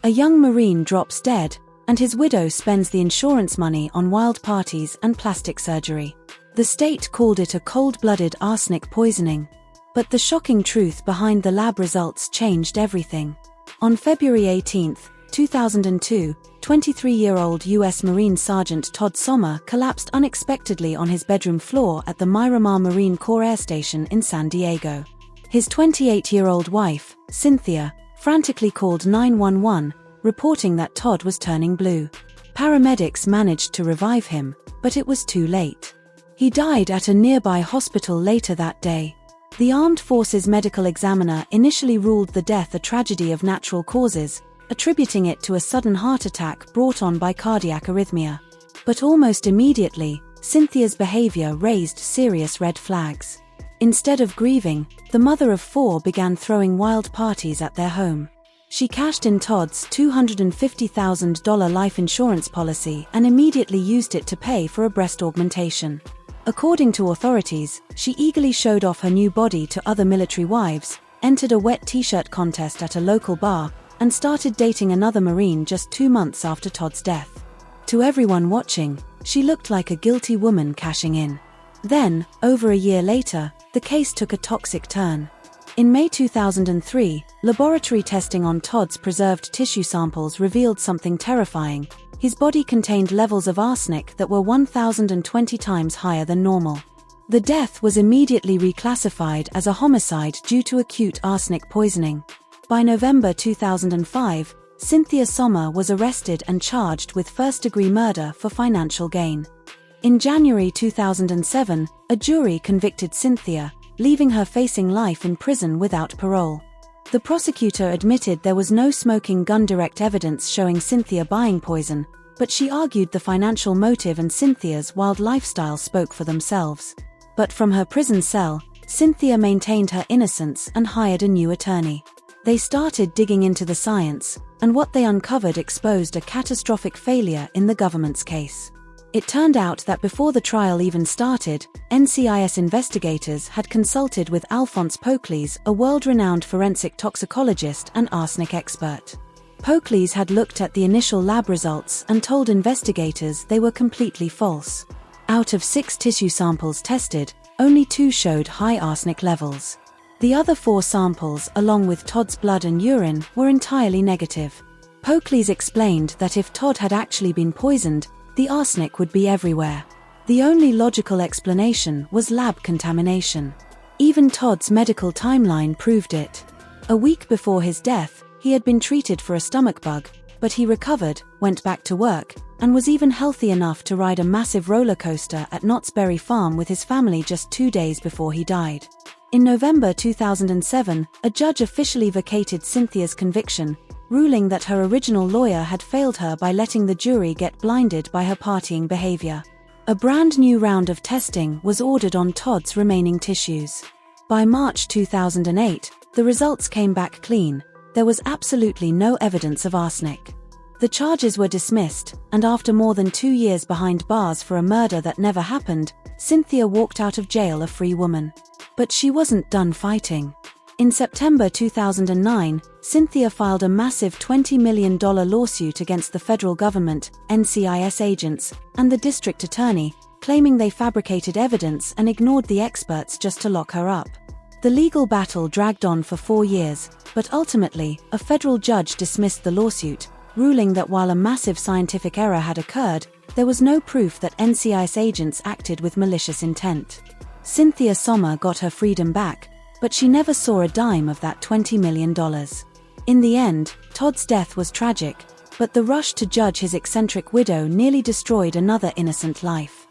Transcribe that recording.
A young Marine drops dead, and his widow spends the insurance money on wild parties and plastic surgery. The state called it a cold-blooded arsenic poisoning. But the shocking truth behind the lab results changed everything. On February 18, 2002, 23-year-old U.S. Marine Sergeant Todd Sommer collapsed unexpectedly on his bedroom floor at the Miramar Marine Corps Air Station in San Diego. His 28-year-old wife, Cynthia, frantically called 911, reporting that Todd was turning blue. Paramedics managed to revive him, but it was too late. He died at a nearby hospital later that day. The Armed Forces medical examiner initially ruled the death a tragedy of natural causes, attributing it to a sudden heart attack brought on by cardiac arrhythmia. But almost immediately, Cynthia's behavior raised serious red flags. Instead of grieving, the mother of 4 began throwing wild parties at their home. She cashed in Todd's $250,000 life insurance policy and immediately used it to pay for a breast augmentation. According to authorities, she eagerly showed off her new body to other military wives, entered a wet t-shirt contest at a local bar, and started dating another Marine just 2 months after Todd's death. To everyone watching, she looked like a guilty woman cashing in. Then, over a year later, the case took a toxic turn. In May 2003, laboratory testing on Todd's preserved tissue samples revealed something terrifying. His body contained levels of arsenic that were 1,020 times higher than normal. The death was immediately reclassified as a homicide due to acute arsenic poisoning. By November 2005, Cynthia Sommer was arrested and charged with first-degree murder for financial gain. In January 2007, a jury convicted Cynthia, leaving her facing life in prison without parole. The prosecutor admitted there was no smoking gun direct evidence showing Cynthia buying poison, but she argued the financial motive and Cynthia's wild lifestyle spoke for themselves. But from her prison cell, Cynthia maintained her innocence and hired a new attorney. They started digging into the science, and what they uncovered exposed a catastrophic failure in the government's case. It turned out that before the trial even started, NCIS investigators had consulted with Alphonse Pocles, a world-renowned forensic toxicologist and arsenic expert. Pocles had looked at the initial lab results and told investigators they were completely false. Out of 6 tissue samples tested, only 2 showed high arsenic levels. The other 4 samples, along with Todd's blood and urine, were entirely negative. Pocles explained that if Todd had actually been poisoned, the arsenic would be everywhere. The only logical explanation was lab contamination. Even Todd's medical timeline proved it. A week before his death, he had been treated for a stomach bug, but he recovered, went back to work, and was even healthy enough to ride a massive roller coaster at Knott's Berry Farm with his family just 2 days before he died. In November 2007, a judge officially vacated Cynthia's conviction, ruling that her original lawyer had failed her by letting the jury get blinded by her partying behavior. A brand new round of testing was ordered on Todd's remaining tissues. By March 2008, the results came back clean. There was absolutely no evidence of arsenic. The charges were dismissed, and after more than 2 years behind bars for a murder that never happened, Cynthia walked out of jail a free woman. But she wasn't done fighting. In September 2009, Cynthia filed a massive $20 million lawsuit against the federal government, NCIS agents, and the district attorney, claiming they fabricated evidence and ignored the experts just to lock her up. The legal battle dragged on for 4 years, but ultimately, a federal judge dismissed the lawsuit, ruling that while a massive scientific error had occurred, there was no proof that NCIS agents acted with malicious intent. Cynthia Sommer got her freedom back, but she never saw a dime of that $20 million. In the end, Todd's death was tragic, but the rush to judge his eccentric widow nearly destroyed another innocent life.